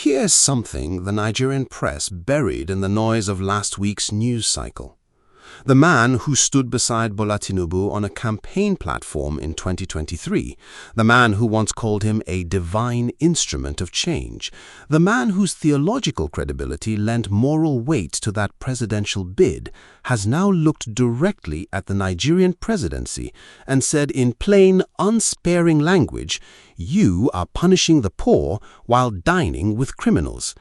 Here's something the Nigerian press buried in the noise of last week's news cycle. The man who stood beside Bola Tinubu on a campaign platform in 2023, the man who once called him a divine instrument of change, the man whose theological credibility lent moral weight to that presidential bid, has now looked directly at the Nigerian presidency and said in plain, unsparing language, "You are punishing the poor while dining with criminals."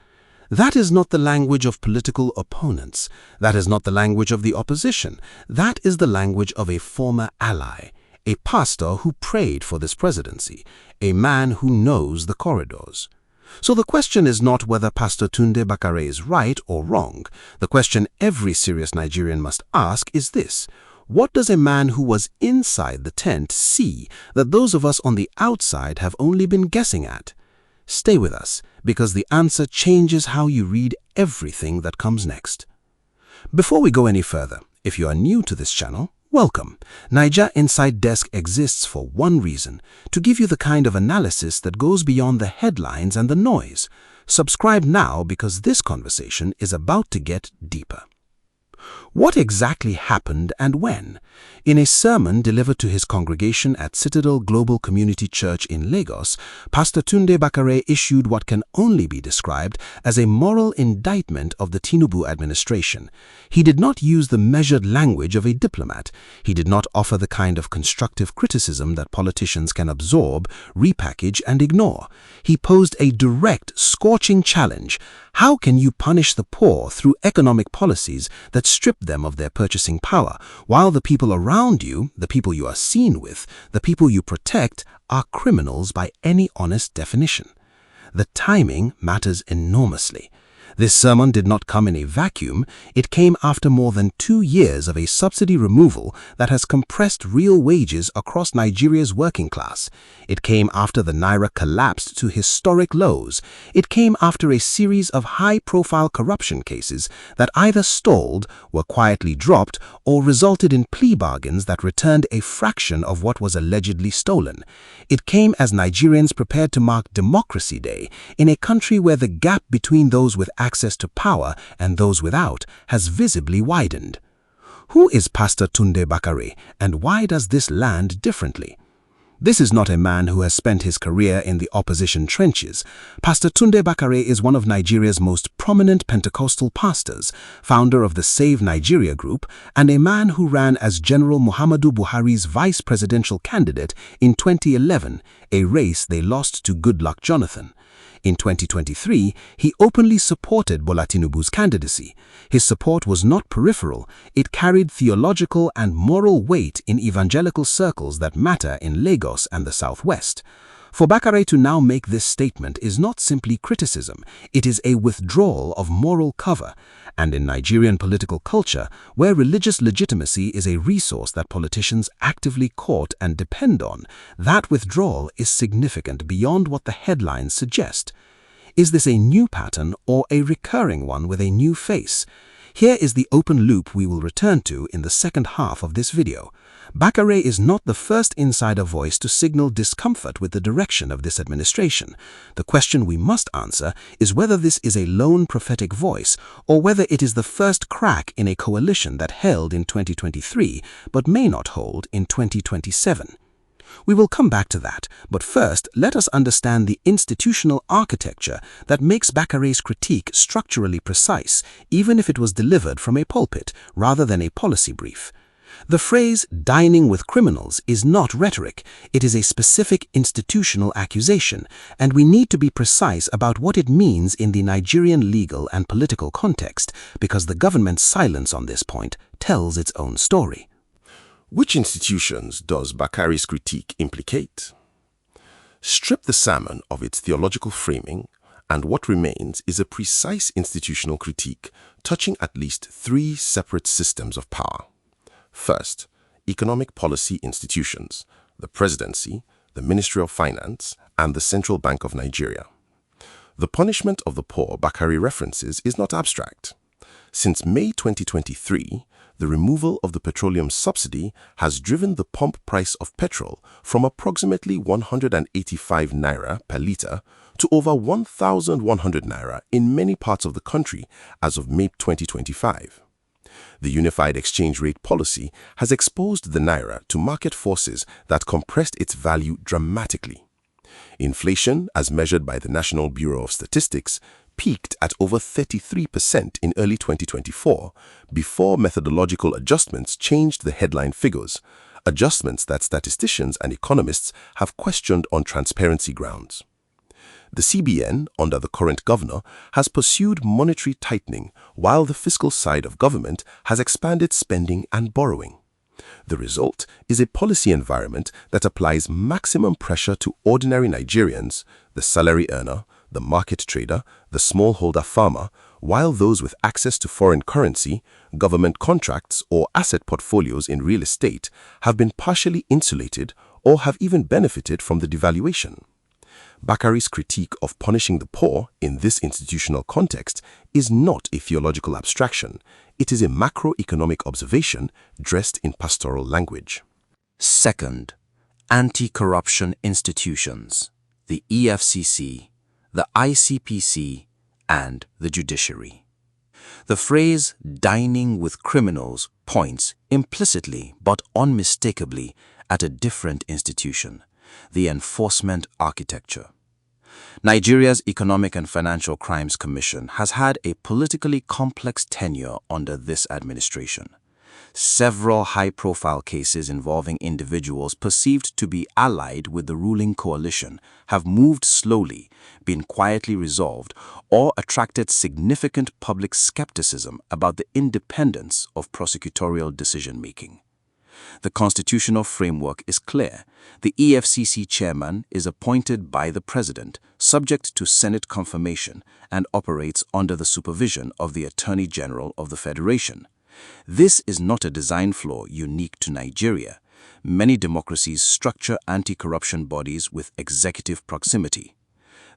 That is not the language of political opponents. That is not the language of the opposition. That is the language of a former ally, a pastor who prayed for this presidency, a man who knows the corridors. So the question is not whether Pastor Tunde Bakare is right or wrong. The question every serious Nigerian must ask is this: what does a man who was inside the tent see that those of us on the outside have only been guessing at? Stay with us, because the answer changes how you read everything that comes next. Before we go any further, if you are new to this channel, welcome. Naija Insight Desk exists for one reason: to give you the kind of analysis that goes beyond the headlines and the noise. Subscribe now, because this conversation is about to get deeper. What exactly happened and when? In a sermon delivered to his congregation at Citadel Global Community Church in Lagos, Pastor Tunde Bakare issued what can only be described as a moral indictment of the Tinubu administration. He did not use the measured language of a diplomat. He did not offer the kind of constructive criticism that politicians can absorb, repackage, and ignore. He posed a direct, scorching challenge. How can you punish the poor through economic policies that strip them of their purchasing power, while the people around you, the people you are seen with, the people you protect, are criminals by any honest definition? The timing matters enormously. This sermon did not come in a vacuum. It came after more than 2 years of a subsidy removal that has compressed real wages across Nigeria's working class. It came after the naira collapsed to historic lows. It came after a series of high-profile corruption cases that either stalled, were quietly dropped, or resulted in plea bargains that returned a fraction of what was allegedly stolen. It came as Nigerians prepared to mark Democracy Day in a country where the gap between those with access to power and those without has visibly widened. Who is Pastor Tunde Bakare, and why does this land differently? This is not a man who has spent his career in the opposition trenches. Pastor Tunde Bakare is one of Nigeria's most prominent Pentecostal pastors, founder of the Save Nigeria group, and a man who ran as General Muhammadu Buhari's vice presidential candidate in 2011, a race they lost to Goodluck Jonathan. In 2023, he openly supported Bola Tinubu's candidacy. His support was not peripheral. It carried theological and moral weight in evangelical circles that matter in Lagos and the Southwest. For Bakare to now make this statement is not simply criticism, it is a withdrawal of moral cover. And in Nigerian political culture, where religious legitimacy is a resource that politicians actively court and depend on, that withdrawal is significant beyond what the headlines suggest. Is this a new pattern or a recurring one with a new face? Here is the open loop we will return to in the second half of this video. Bakare is not the first insider voice to signal discomfort with the direction of this administration. The question we must answer is whether this is a lone prophetic voice, or whether it is the first crack in a coalition that held in 2023 but may not hold in 2027. We will come back to that, but first let us understand the institutional architecture that makes Bakare's critique structurally precise, even if it was delivered from a pulpit rather than a policy brief. The phrase "dining with criminals" is not rhetoric, it is a specific institutional accusation, and we need to be precise about what it means in the Nigerian legal and political context, because the government's silence on this point tells its own story. Which institutions does Bakare's critique implicate? Strip the sermon of its theological framing, and what remains is a precise institutional critique touching at least 3 separate systems of power. First, economic policy institutions, the presidency, the Ministry of Finance, and the Central Bank of Nigeria. The punishment of the poor Bakare references is not abstract. Since May 2023, The removal of the petroleum subsidy has driven the pump price of petrol from approximately 185 naira per litre to over 1,100 naira in many parts of the country as of May 2025. The unified exchange rate policy has exposed the naira to market forces that compressed its value dramatically. Inflation, as measured by the National Bureau of Statistics, peaked at over 33% in early 2024 before methodological adjustments changed the headline figures, adjustments that statisticians and economists have questioned on transparency grounds. The CBN, under the current governor, has pursued monetary tightening while the fiscal side of government has expanded spending and borrowing. The result is a policy environment that applies maximum pressure to ordinary Nigerians, the salary earner, the market trader, the smallholder farmer, while those with access to foreign currency, government contracts, or asset portfolios in real estate have been partially insulated or have even benefited from the devaluation. Bakare's critique of punishing the poor in this institutional context is not a theological abstraction. It is a macroeconomic observation dressed in pastoral language. Second, anti-corruption institutions, the EFCC, the ICPC, and the judiciary. The phrase dining with criminals points implicitly but unmistakably at a different institution, the enforcement architecture. Nigeria's Economic and Financial Crimes Commission has had a politically complex tenure under this administration. Several high-profile cases involving individuals perceived to be allied with the ruling coalition have moved slowly, been quietly resolved, or attracted significant public skepticism about the independence of prosecutorial decision-making. The constitutional framework is clear. The EFCC chairman is appointed by the president, subject to Senate confirmation, and operates under the supervision of the Attorney General of the Federation. This is not a design flaw unique to Nigeria. Many democracies structure anti-corruption bodies with executive proximity.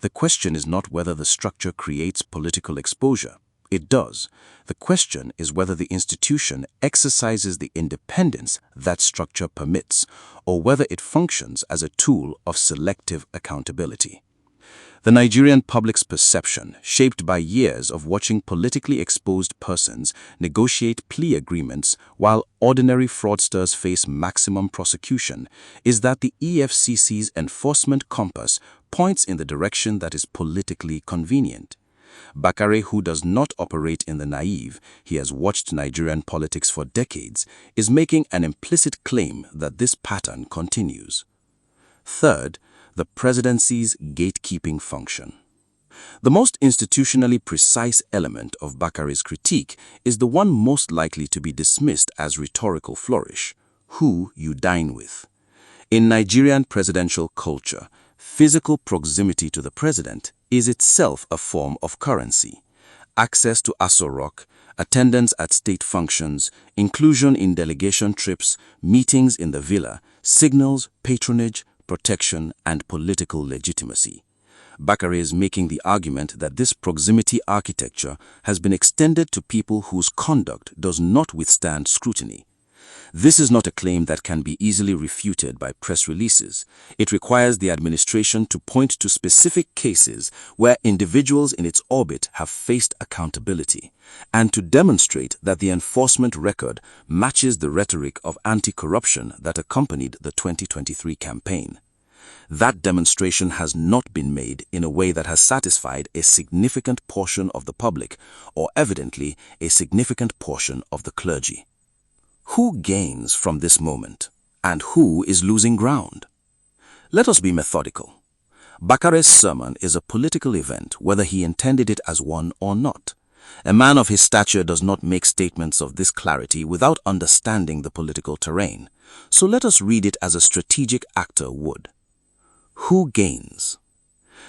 The question is not whether the structure creates political exposure. It does. The question is whether the institution exercises the independence that structure permits, or whether it functions as a tool of selective accountability. The Nigerian public's perception, shaped by years of watching politically exposed persons negotiate plea agreements while ordinary fraudsters face maximum prosecution, is that the EFCC's enforcement compass points in the direction that is politically convenient. Bakare, who does not operate in the naive, he has watched Nigerian politics for decades, is making an implicit claim that this pattern continues. Third, the presidency's gatekeeping function. The most institutionally precise element of Bakare's critique is the one most likely to be dismissed as rhetorical flourish: who you dine with. In Nigerian presidential culture, physical proximity to the president is itself a form of currency. Access to Aso Rock, attendance at state functions, inclusion in delegation trips, meetings in the villa, signals patronage, protection, and political legitimacy. Bakare is making the argument that this proximity architecture has been extended to people whose conduct does not withstand scrutiny. This is not a claim that can be easily refuted by press releases. It requires the administration to point to specific cases where individuals in its orbit have faced accountability, and to demonstrate that the enforcement record matches the rhetoric of anti-corruption that accompanied the 2023 campaign. That demonstration has not been made in a way that has satisfied a significant portion of the public, or evidently a significant portion of the clergy. Who gains from this moment, and who is losing ground? Let us be methodical. Bakare's sermon is a political event, whether he intended it as one or not. A man of his stature does not make statements of this clarity without understanding the political terrain. So let us read it as a strategic actor would. Who gains?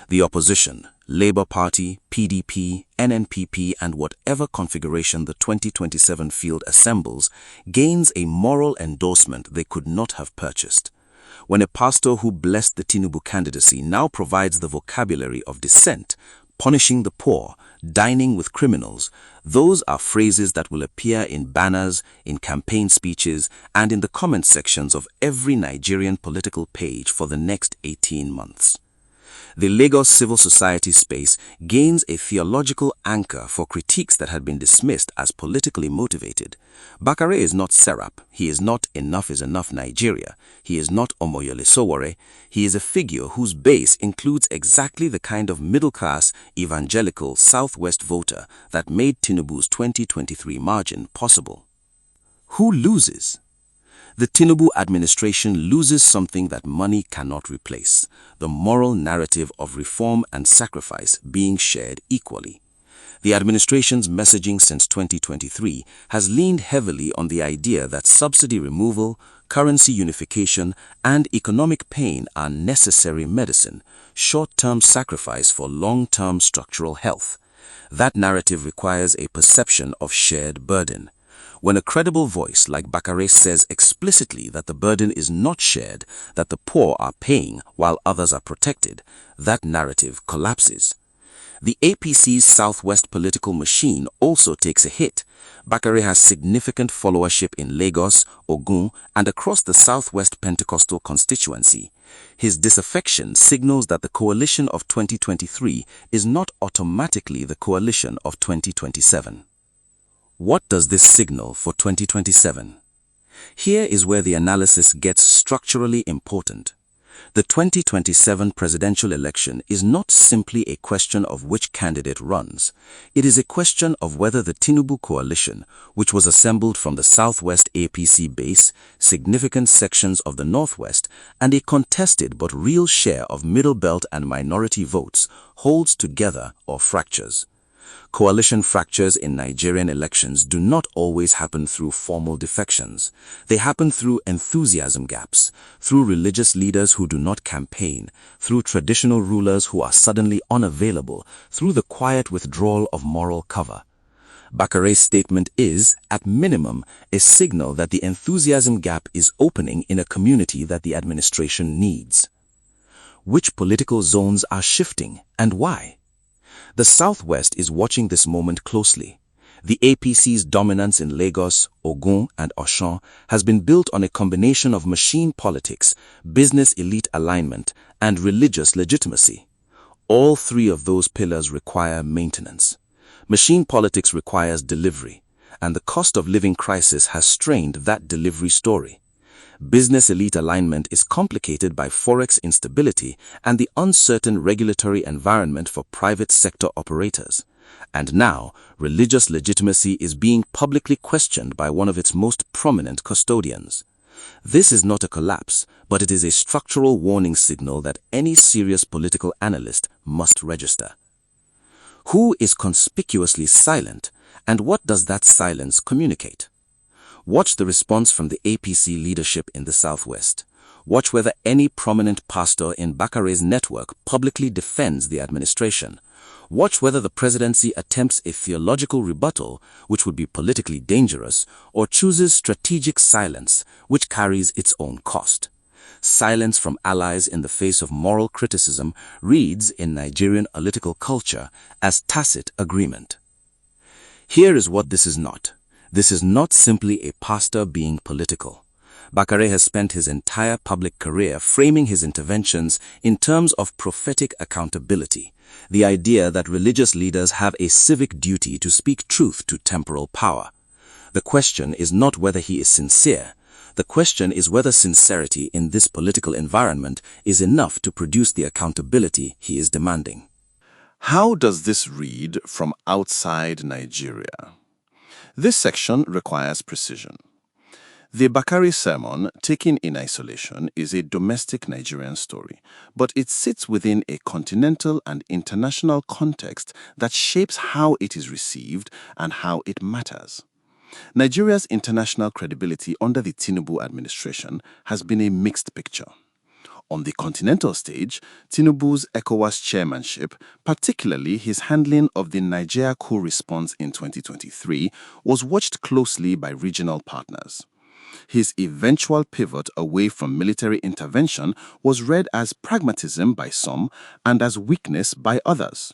The opposition, Labour Party, PDP, NNPP, and whatever configuration the 2027 field assembles, gains a moral endorsement they could not have purchased. When a pastor who blessed the Tinubu candidacy now provides the vocabulary of dissent, punishing the poor, dining with criminals, those are phrases that will appear in banners, in campaign speeches, and in the comment sections of every Nigerian political page for the next 18 months. The Lagos civil society space gains a theological anchor for critiques that had been dismissed as politically motivated. Bakare is not Serap. He is not Enough is Enough Nigeria. He is not Omoyole Sowore. He is a figure whose base includes exactly the kind of middle-class, evangelical Southwest voter that made Tinubu's 2023 margin possible. Who loses? The Tinubu administration loses something that money cannot replace: the moral narrative of reform and sacrifice being shared equally. The administration's messaging since 2023 has leaned heavily on the idea that subsidy removal, currency unification, and economic pain are necessary medicine, short-term sacrifice for long-term structural health. That narrative requires a perception of shared burden. When a credible voice like Bakare says explicitly that the burden is not shared, that the poor are paying while others are protected, that narrative collapses. The APC's Southwest political machine also takes a hit. Bakare has significant followership in Lagos, Ogun, and across the Southwest Pentecostal constituency. His disaffection signals that the coalition of 2023 is not automatically the coalition of 2027. What does this signal for 2027? Here is where the analysis gets structurally important. The 2027 presidential election is not simply a question of which candidate runs. It is a question of whether the Tinubu coalition, which was assembled from the Southwest APC base, significant sections of the Northwest, and a contested but real share of Middle Belt and minority votes, holds together or fractures. Coalition fractures in Nigerian elections do not always happen through formal defections. They happen through enthusiasm gaps, through religious leaders who do not campaign, through traditional rulers who are suddenly unavailable, through the quiet withdrawal of moral cover. Bakare's statement is, at minimum, a signal that the enthusiasm gap is opening in a community that the administration needs. Which political zones are shifting, and why? The Southwest is watching this moment closely. The APC's dominance in Lagos, Ogun, and Osun has been built on a combination of machine politics, business elite alignment, and religious legitimacy. All three of those pillars require maintenance. Machine politics requires delivery, and the cost of living crisis has strained that delivery story. Business elite alignment is complicated by forex instability and the uncertain regulatory environment for private sector operators. And now, religious legitimacy is being publicly questioned by one of its most prominent custodians. This is not a collapse, but it is a structural warning signal that any serious political analyst must register. Who is conspicuously silent, and what does that silence communicate? Watch the response from the APC leadership in the Southwest. Watch whether any prominent pastor in Bakare's network publicly defends the administration. Watch whether the presidency attempts a theological rebuttal, which would be politically dangerous, or chooses strategic silence, which carries its own cost. Silence from allies in the face of moral criticism reads in Nigerian political culture as tacit agreement. Here is what this is not. This is not simply a pastor being political. Bakare has spent his entire public career framing his interventions in terms of prophetic accountability, the idea that religious leaders have a civic duty to speak truth to temporal power. The question is not whether he is sincere. The question is whether sincerity in this political environment is enough to produce the accountability he is demanding. How does this read from outside Nigeria? This section requires precision. The Bakare sermon, taken in isolation, is a domestic Nigerian story, but it sits within a continental and international context that shapes how it is received and how it matters. Nigeria's international credibility under the Tinubu administration has been a mixed picture. On the continental stage, Tinubu's ECOWAS chairmanship, particularly his handling of the Niger coup response in 2023, was watched closely by regional partners. His eventual pivot away from military intervention was read as pragmatism by some and as weakness by others.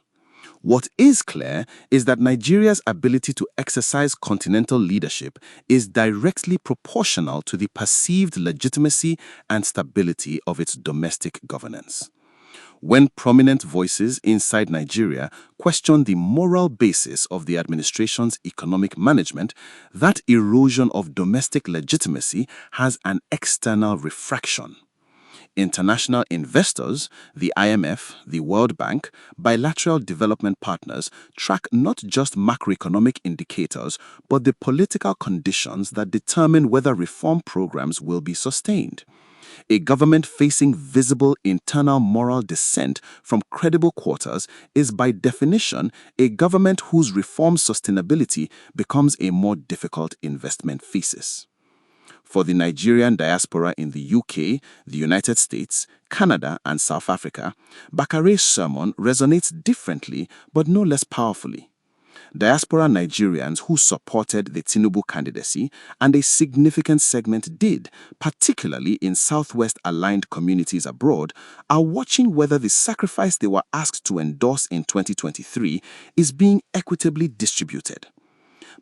What is clear is that Nigeria's ability to exercise continental leadership is directly proportional to the perceived legitimacy and stability of its domestic governance. When prominent voices inside Nigeria question the moral basis of the administration's economic management, that erosion of domestic legitimacy has an external refraction. International investors, the IMF, the World Bank, bilateral development partners track not just macroeconomic indicators, but the political conditions that determine whether reform programs will be sustained. A government facing visible internal moral dissent from credible quarters is by definition a government whose reform sustainability becomes a more difficult investment thesis. For the Nigerian diaspora in the UK, the United States, Canada, and South Africa, Bakare's sermon resonates differently but no less powerfully. Diaspora Nigerians who supported the Tinubu candidacy, and a significant segment did, particularly in Southwest-aligned communities abroad, are watching whether the sacrifice they were asked to endorse in 2023 is being equitably distributed.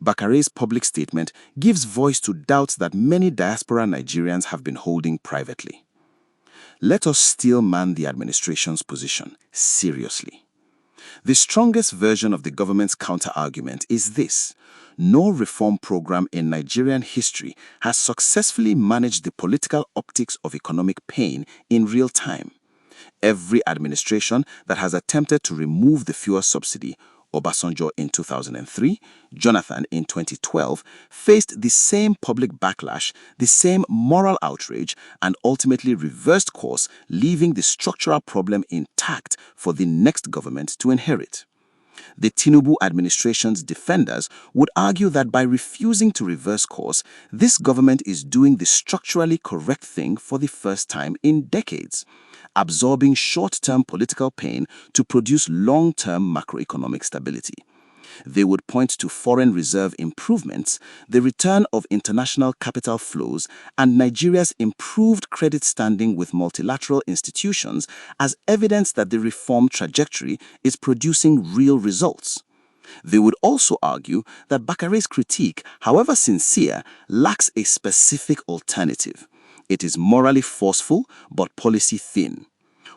Bakare's public statement gives voice to doubts that many diaspora Nigerians have been holding privately. Let us steelman the administration's position seriously. The strongest version of the government's counterargument is this: no reform program in Nigerian history has successfully managed the political optics of economic pain in real time. Every administration that has attempted to remove the fuel subsidy, Obasanjo in 2003, Jonathan in 2012, faced the same public backlash, the same moral outrage, and ultimately reversed course, leaving the structural problem intact for the next government to inherit. The Tinubu administration's defenders would argue that by refusing to reverse course, this government is doing the structurally correct thing for the first time in decades, absorbing short-term political pain to produce long-term macroeconomic stability. They would point to foreign reserve improvements, the return of international capital flows, and Nigeria's improved credit standing with multilateral institutions as evidence that the reform trajectory is producing real results. They would also argue that Bakare's critique, however sincere, lacks a specific alternative. It is morally forceful but policy thin.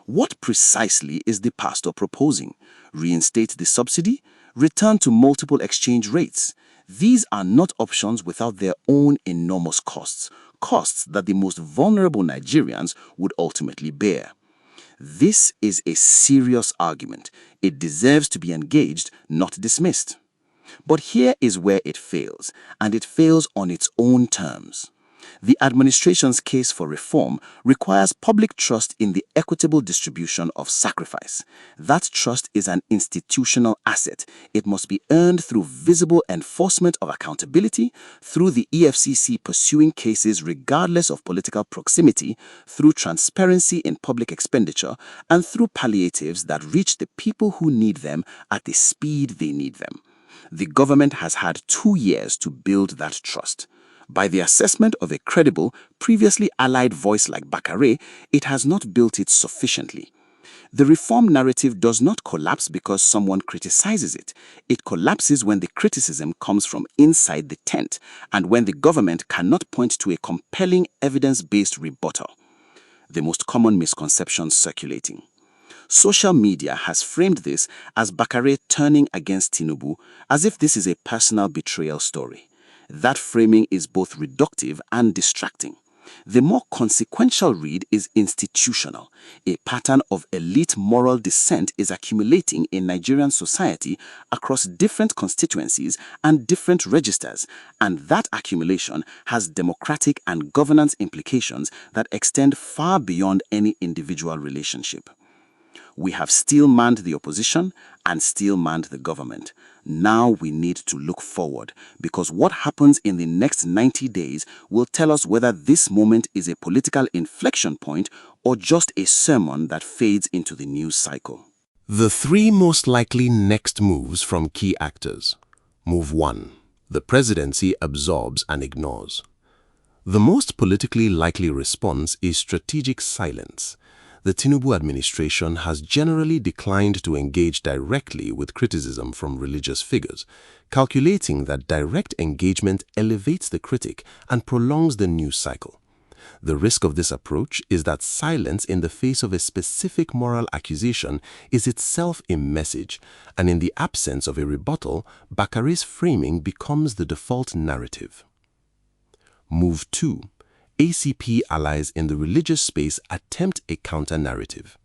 What precisely is the pastor proposing? Reinstate the subsidy? Return to multiple exchange rates? These are not options without their own enormous costs, costs that the most vulnerable Nigerians would ultimately bear. This is a serious argument. It deserves to be engaged, not dismissed. But here is where it fails, and it fails on its own terms. The administration's case for reform requires public trust in the equitable distribution of sacrifice. That trust is an institutional asset. It must be earned through visible enforcement of accountability, through the EFCC pursuing cases regardless of political proximity, through transparency in public expenditure, and through palliatives that reach the people who need them at the speed they need them. The government has had 2 years to build that trust. By the assessment of a credible, previously allied voice like Bakare, it has not built it sufficiently. The reform narrative does not collapse because someone criticizes it. It collapses when the criticism comes from inside the tent and when the government cannot point to a compelling evidence-based rebuttal. The most common misconception circulating. Social media has framed this as Bakare turning against Tinubu, as if this is a personal betrayal story. That framing is both reductive and distracting. The more consequential read is institutional. A pattern of elite moral dissent is accumulating in Nigerian society across different constituencies and different registers, and that accumulation has democratic and governance implications that extend far beyond any individual relationship. We have steelmanned the opposition and steelmanned the government. Now we need to look forward, because what happens in the next 90 days will tell us whether this moment is a political inflection point or just a sermon that fades into the news cycle. The 3 most likely next moves from key actors. Move 1. The presidency absorbs and ignores. The most politically likely response is strategic silence. the Tinubu administration has generally declined to engage directly with criticism from religious figures, calculating that direct engagement elevates the critic and prolongs the news cycle. The risk of this approach is that silence in the face of a specific moral accusation is itself a message, and in the absence of a rebuttal, Bakare's framing becomes the default narrative. Move 2. ACP allies in the religious space attempt a counter-narrative.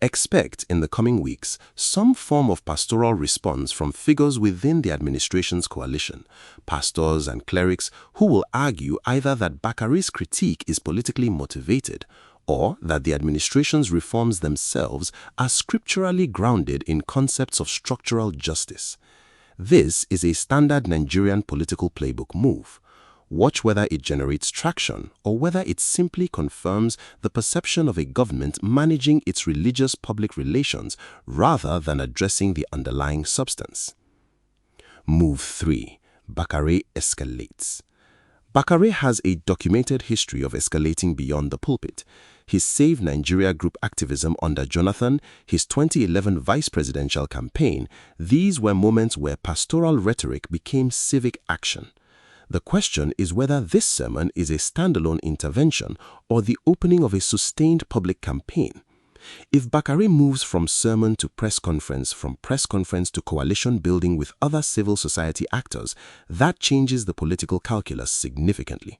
Expect in the coming weeks some form of pastoral response from figures within the administration's coalition, pastors and clerics who will argue either that Bakare's critique is politically motivated or that the administration's reforms themselves are scripturally grounded in concepts of structural justice. This is a standard Nigerian political playbook move. Watch whether it generates traction or whether it simply confirms the perception of a government managing its religious public relations rather than addressing the underlying substance. Move 3. Bakare escalates. Bakare has a documented history of escalating beyond the pulpit. His Save Nigeria group activism under Jonathan, his 2011 vice presidential campaign, these were moments where pastoral rhetoric became civic action. The question is whether this sermon is a standalone intervention or the opening of a sustained public campaign. If Bakare moves from sermon to press conference, from press conference to coalition building with other civil society actors, that changes the political calculus significantly.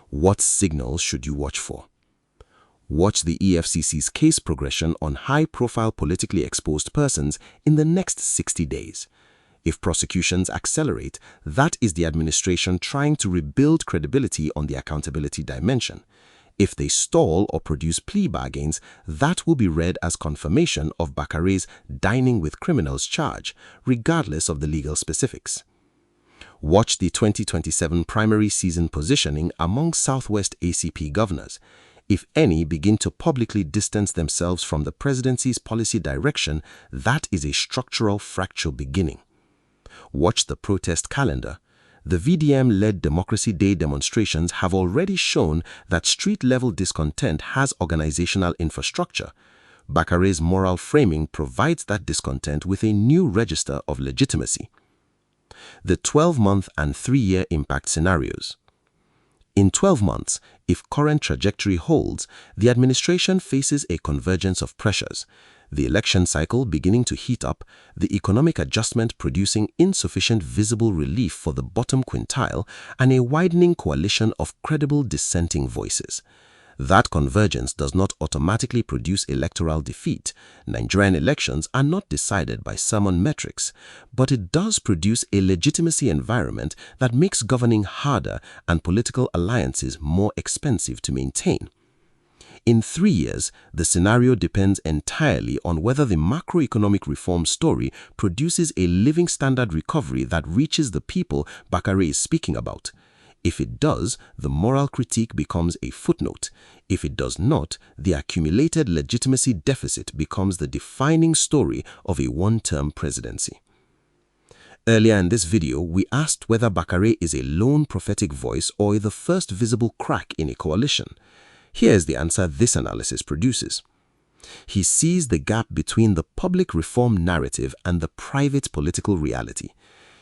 What signals should you watch for? Watch the EFCC's case progression on high-profile politically exposed persons in the next 60 days. If prosecutions accelerate, that is the administration trying to rebuild credibility on the accountability dimension. If they stall or produce plea bargains, that will be read as confirmation of Bakare's dining with criminals charge, regardless of the legal specifics. Watch the 2027 primary season positioning among Southwest ACP governors. If any begin to publicly distance themselves from the presidency's policy direction, that is a structural fracture beginning. Watch the protest calendar. The VDM-led Democracy Day demonstrations have already shown that street-level discontent has organizational infrastructure. Bakare's moral framing provides that discontent with a new register of legitimacy. The 12-month and 3-year impact scenarios. In 12 months, if current trajectory holds, the administration faces a convergence of pressures. The election cycle beginning to heat up, the economic adjustment producing insufficient visible relief for the bottom quintile, and a widening coalition of credible dissenting voices. That convergence does not automatically produce electoral defeat. Nigerian elections are not decided by sermon metrics, but it does produce a legitimacy environment that makes governing harder and political alliances more expensive to maintain. In 3 years, the scenario depends entirely on whether the macroeconomic reform story produces a living standard recovery that reaches the people Bakare is speaking about. If it does, the moral critique becomes a footnote. If it does not, the accumulated legitimacy deficit becomes the defining story of a one-term presidency. Earlier in this video, we asked whether Bakare is a lone prophetic voice or the first visible crack in a coalition. Here's the answer this analysis produces. He sees the gap between the public reform narrative and the private political reality.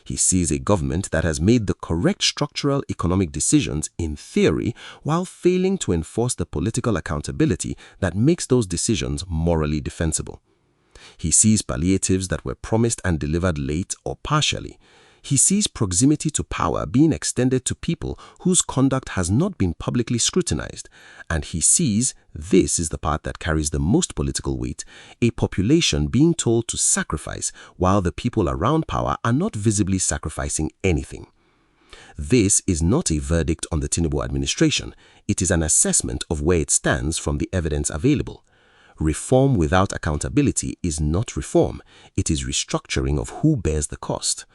He sees a government that has made the correct structural economic decisions in theory while failing to enforce the political accountability that makes those decisions morally defensible. He sees palliatives that were promised and delivered late or partially. He sees proximity to power being extended to people whose conduct has not been publicly scrutinized. And he sees, this is the part that carries the most political weight, a population being told to sacrifice while the people around power are not visibly sacrificing anything. This is not a verdict on the Tinubu administration. It is an assessment of where it stands from the evidence available. Reform without accountability is not reform. It is restructuring of who bears the cost.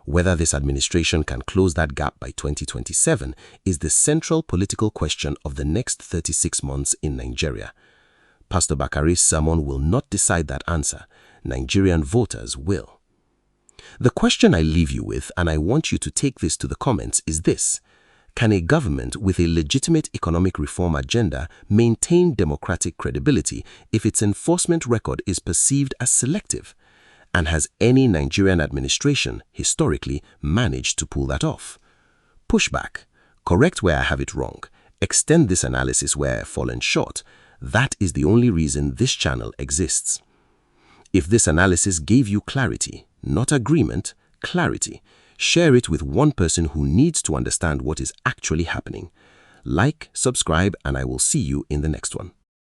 Whether this administration can close that gap by 2027 is the central political question of the next 36 months in Nigeria. Pastor Bakare's sermon will not decide that answer. Nigerian voters will. The question I leave you with, and I want you to take this to the comments, is this: Can a government with a legitimate economic reform agenda maintain democratic credibility if its enforcement record is perceived as selective? And has any Nigerian administration historically managed to pull that off? Pushback. Correct where I have it wrong. Extend this analysis where I have fallen short. That is the only reason this channel exists. If this analysis gave you clarity, not agreement, clarity, share it with one person who needs to understand what is actually happening. Like, subscribe, and I will see you in the next one.